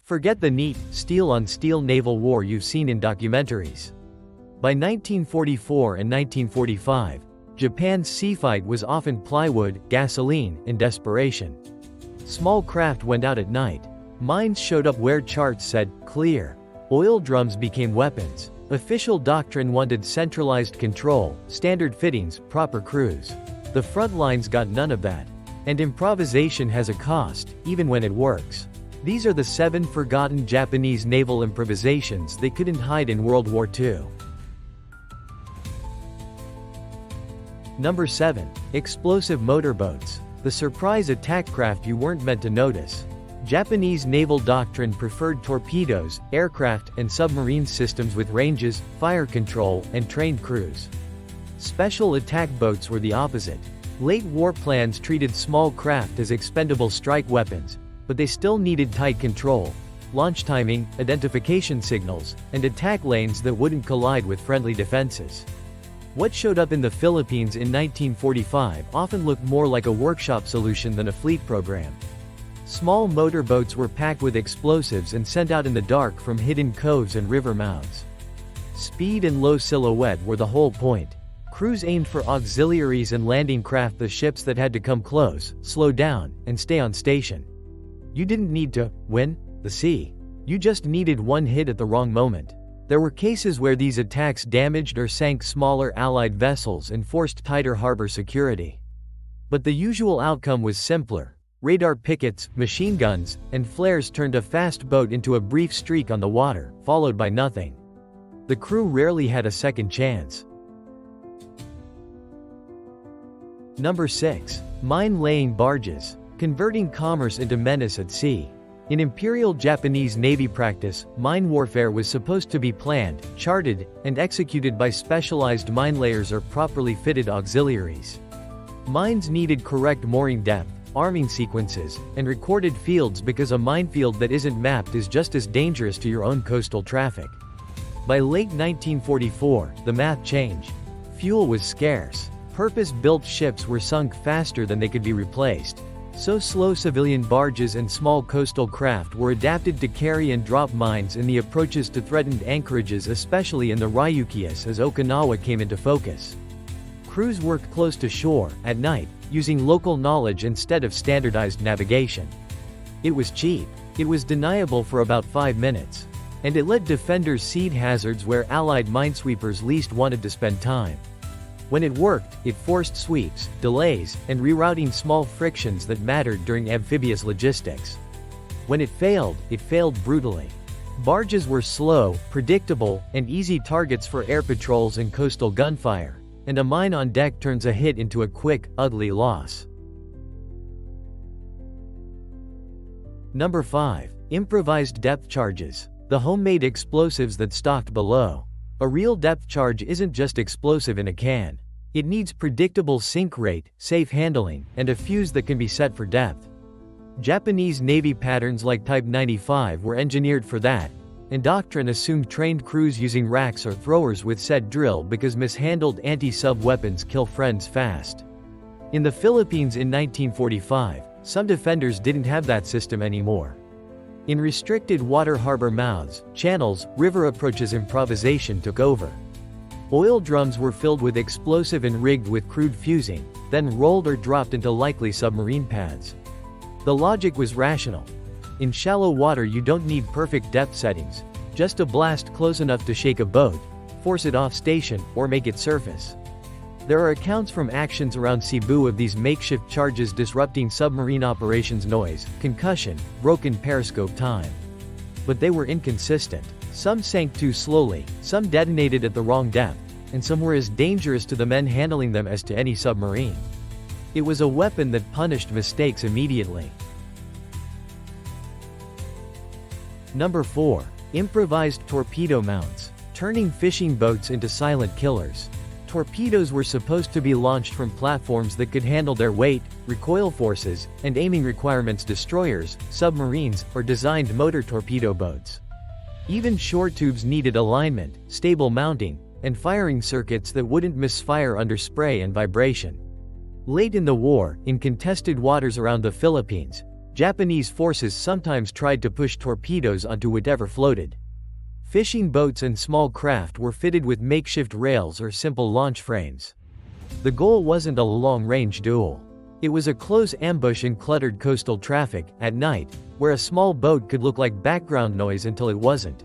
Forget the neat, steel-on-steel naval war you've seen in documentaries. By 1944 and 1945, Japan's sea fight was often plywood, gasoline, and desperation. Small craft went out at night. Mines showed up where charts said, "clear." Oil drums became weapons. Official doctrine wanted centralized control, standard fittings, proper crews. The front lines got none of that. And improvisation has a cost, even when it works. These are the 7 forgotten Japanese naval improvisations they couldn't hide in World War II. Number 7. Explosive motorboats. The surprise attack craft you weren't meant to notice. Japanese naval doctrine preferred torpedoes, aircraft, and submarine systems with ranges, fire control, and trained crews. Special attack boats were the opposite. Late war plans treated small craft as expendable strike weapons, but they still needed tight control, launch timing, identification signals, and attack lanes that wouldn't collide with friendly defenses. What showed up in the Philippines in 1945 often looked more like a workshop solution than a fleet program. Small motorboats were packed with explosives and sent out in the dark from hidden coves and river mouths. Speed and low silhouette were the whole point. Crews aimed for auxiliaries and landing craft, the ships that had to come close, slow down, and stay on station. You didn't need to win the sea. You just needed one hit at the wrong moment. There were cases where these attacks damaged or sank smaller Allied vessels and forced tighter harbor security. But the usual outcome was simpler. Radar pickets, machine guns, and flares turned a fast boat into a brief streak on the water, followed by nothing. The crew rarely had a second chance. Number 6. Mine-laying barges. Converting commerce into menace at sea. In Imperial Japanese Navy practice, mine warfare was supposed to be planned, charted, and executed by specialized mine layers or properly fitted auxiliaries. Mines needed correct mooring depth, arming sequences, and recorded fields because a minefield that isn't mapped is just as dangerous to your own coastal traffic. By late 1944, the math changed. Fuel was scarce. Purpose-built ships were sunk faster than they could be replaced. So slow civilian barges and small coastal craft were adapted to carry and drop mines in the approaches to threatened anchorages, especially in the Ryukyus as Okinawa came into focus. Crews worked close to shore, at night, using local knowledge instead of standardized navigation. It was cheap. It was deniable for about 5 minutes. And it let defenders seed hazards where Allied minesweepers least wanted to spend time. When it worked, it forced sweeps, delays, and rerouting small frictions that mattered during amphibious logistics. When it failed brutally. Barges were slow, predictable, and easy targets for air patrols and coastal gunfire, and a mine on deck turns a hit into a quick, ugly loss. Number 5. Improvised depth charges. The homemade explosives that stalked below. A real depth charge isn't just explosive in a can. It needs predictable sink rate, safe handling, and a fuse that can be set for depth. Japanese Navy patterns like Type 95 were engineered for that, and doctrine assumed trained crews using racks or throwers with said drill because mishandled anti-sub weapons kill friends fast. In the Philippines in 1945, some defenders didn't have that system anymore. In restricted water harbor mouths, channels, river approaches, improvisation took over. Oil drums were filled with explosive and rigged with crude fusing, then rolled or dropped into likely submarine paths. The logic was rational. In shallow water you don't need perfect depth settings, just a blast close enough to shake a boat, force it off station, or make it surface. There are accounts from actions around Cebu of these makeshift charges disrupting submarine operations, noise, concussion, broken periscope time. But they were inconsistent. Some sank too slowly, some detonated at the wrong depth, and some were as dangerous to the men handling them as to any submarine. It was a weapon that punished mistakes immediately. Number 4. Improvised torpedo mounts. Turning fishing boats into silent killers. Torpedoes were supposed to be launched from platforms that could handle their weight, recoil forces, and aiming requirements. Destroyers, submarines, or designed motor torpedo boats. Even shore tubes needed alignment, stable mounting, and firing circuits that wouldn't misfire under spray and vibration. Late in the war, in contested waters around the Philippines, Japanese forces sometimes tried to push torpedoes onto whatever floated. Fishing boats and small craft were fitted with makeshift rails or simple launch frames. The goal wasn't a long-range duel. It was a close ambush in cluttered coastal traffic, at night, where a small boat could look like background noise until it wasn't.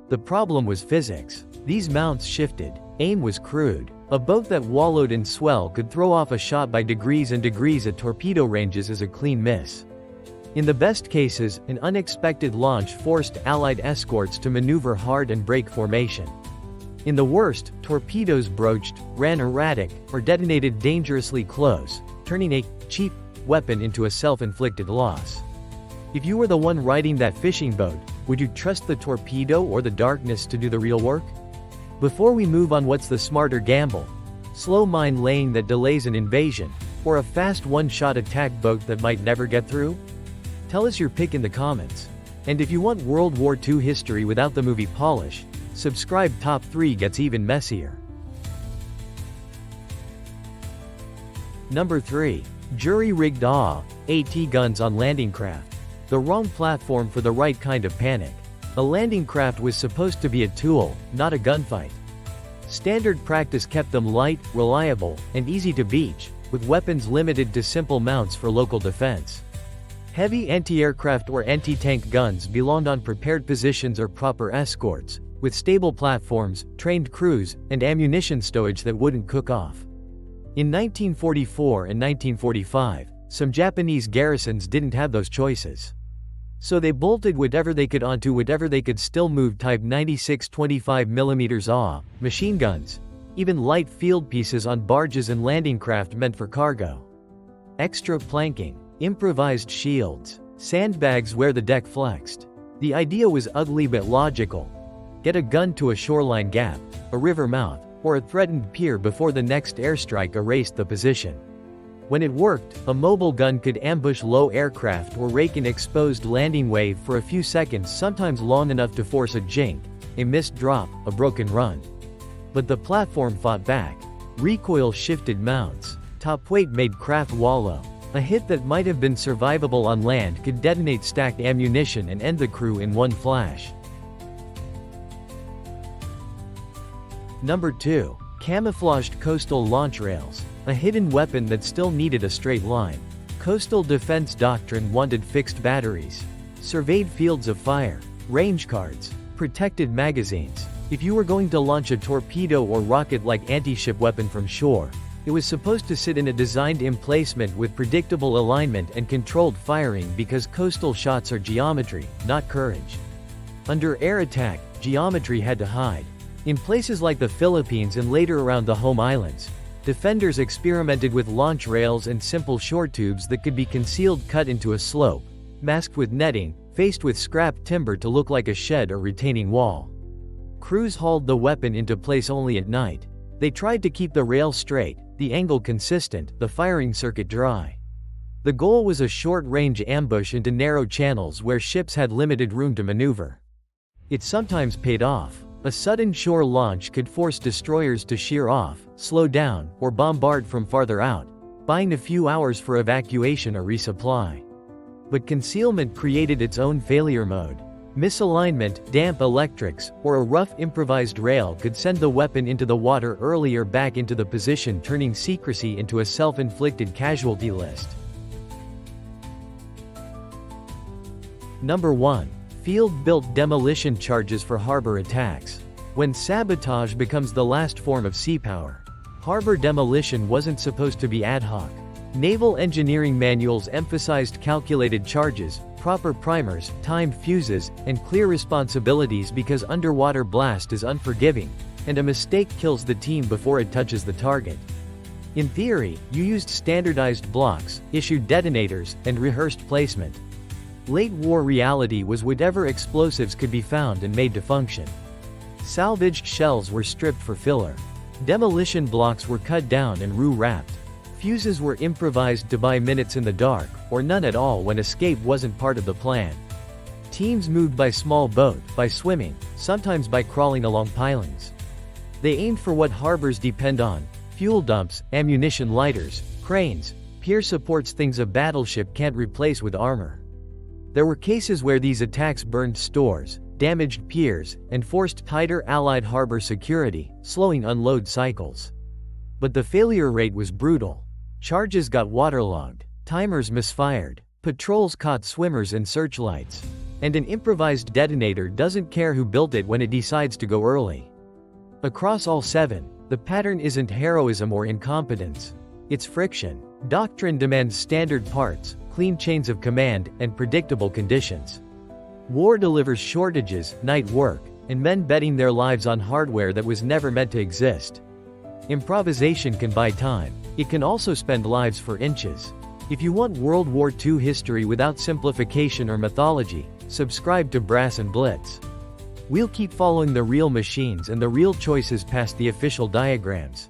The problem was physics. These mounts shifted. Aim was crude. A boat that wallowed in swell could throw off a shot by degrees and degrees at torpedo ranges as a clean miss. In the best cases, an unexpected launch forced Allied escorts to maneuver hard and break formation. In the worst, torpedoes broached, ran erratic, or detonated dangerously close, turning a cheap weapon into a self-inflicted loss. If you were the one riding that fishing boat, would you trust the torpedo or the darkness to do the real work? Before we move on, what's the smarter gamble? Slow mine laying that delays an invasion, or a fast one-shot attack boat that might never get through? Tell us your pick in the comments. And if you want World War II history without the movie polish, subscribe. Top 3 gets even messier. Number 3. Jury-rigged AT guns on landing craft. The wrong platform for the right kind of panic. A landing craft was supposed to be a tool, not a gunfight. Standard practice kept them light, reliable, and easy to beach, with weapons limited to simple mounts for local defense. Heavy anti-aircraft or anti-tank guns belonged on prepared positions or proper escorts, with stable platforms, trained crews, and ammunition stowage that wouldn't cook off. In 1944 and 1945, some Japanese garrisons didn't have those choices. So they bolted whatever they could onto whatever they could still move. Type 96 25mm machine guns, even light field pieces on barges and landing craft meant for cargo. Extra planking, improvised shields, sandbags where the deck flexed. The idea was ugly but logical. Get a gun to a shoreline gap, a river mouth, or a threatened pier before the next airstrike erased the position. When it worked, a mobile gun could ambush low aircraft or rake an exposed landing wave for a few seconds, sometimes long enough to force a jink, a missed drop, a broken run. But the platform fought back. Recoil shifted mounts. Top weight made craft wallow. A hit that might have been survivable on land could detonate stacked ammunition and end the crew in one flash. Number 2. Camouflaged coastal launch rails. A hidden weapon that still needed a straight line. Coastal defense doctrine wanted fixed batteries, surveyed fields of fire, range cards, protected magazines. If you were going to launch a torpedo or rocket-like anti-ship weapon from shore, it was supposed to sit in a designed emplacement with predictable alignment and controlled firing, because coastal shots are geometry, not courage. Under air attack, geometry had to hide. In places like the Philippines and later around the home islands, defenders experimented with launch rails and simple shore tubes that could be concealed, cut into a slope, masked with netting, faced with scrap timber to look like a shed or retaining wall. Crews hauled the weapon into place only at night. They tried to keep the rail straight, the angle consistent, the firing circuit dry. The goal was a short-range ambush into narrow channels where ships had limited room to maneuver. It sometimes paid off. A sudden shore launch could force destroyers to shear off, slow down, or bombard from farther out, buying a few hours for evacuation or resupply. But concealment created its own failure mode. Misalignment, damp electrics, or a rough improvised rail could send the weapon into the water early or back into the position, turning secrecy into a self-inflicted casualty list. Number 1. Field-built demolition charges for harbor attacks. When sabotage becomes the last form of sea power. Harbor demolition wasn't supposed to be ad hoc. Naval engineering manuals emphasized calculated charges, proper primers, timed fuses, and clear responsibilities, because underwater blast is unforgiving, and a mistake kills the team before it touches the target. In theory, you used standardized blocks, issued detonators, and rehearsed placement. Late war reality was whatever explosives could be found and made to function. Salvaged shells were stripped for filler. Demolition blocks were cut down and wrapped. Fuses were improvised to buy minutes in the dark, or none at all when escape wasn't part of the plan. Teams moved by small boat, by swimming, sometimes by crawling along pilings. They aimed for what harbors depend on: fuel dumps, ammunition lighters, cranes, pier supports, things a battleship can't replace with armor. There were cases where these attacks burned stores, damaged piers, and forced tighter Allied harbor security, slowing unload cycles. But the failure rate was brutal. Charges got waterlogged, timers misfired, patrols caught swimmers and searchlights. And an improvised detonator doesn't care who built it when it decides to go early. Across all 7, the pattern isn't heroism or incompetence. It's friction. Doctrine demands standard parts, clean chains of command, and predictable conditions. War delivers shortages, night work, and men betting their lives on hardware that was never meant to exist. Improvisation can buy time. It can also spend lives for inches. If you want World War II history without simplification or mythology, subscribe to Brass and Blitz. We'll keep following the real machines and the real choices past the official diagrams.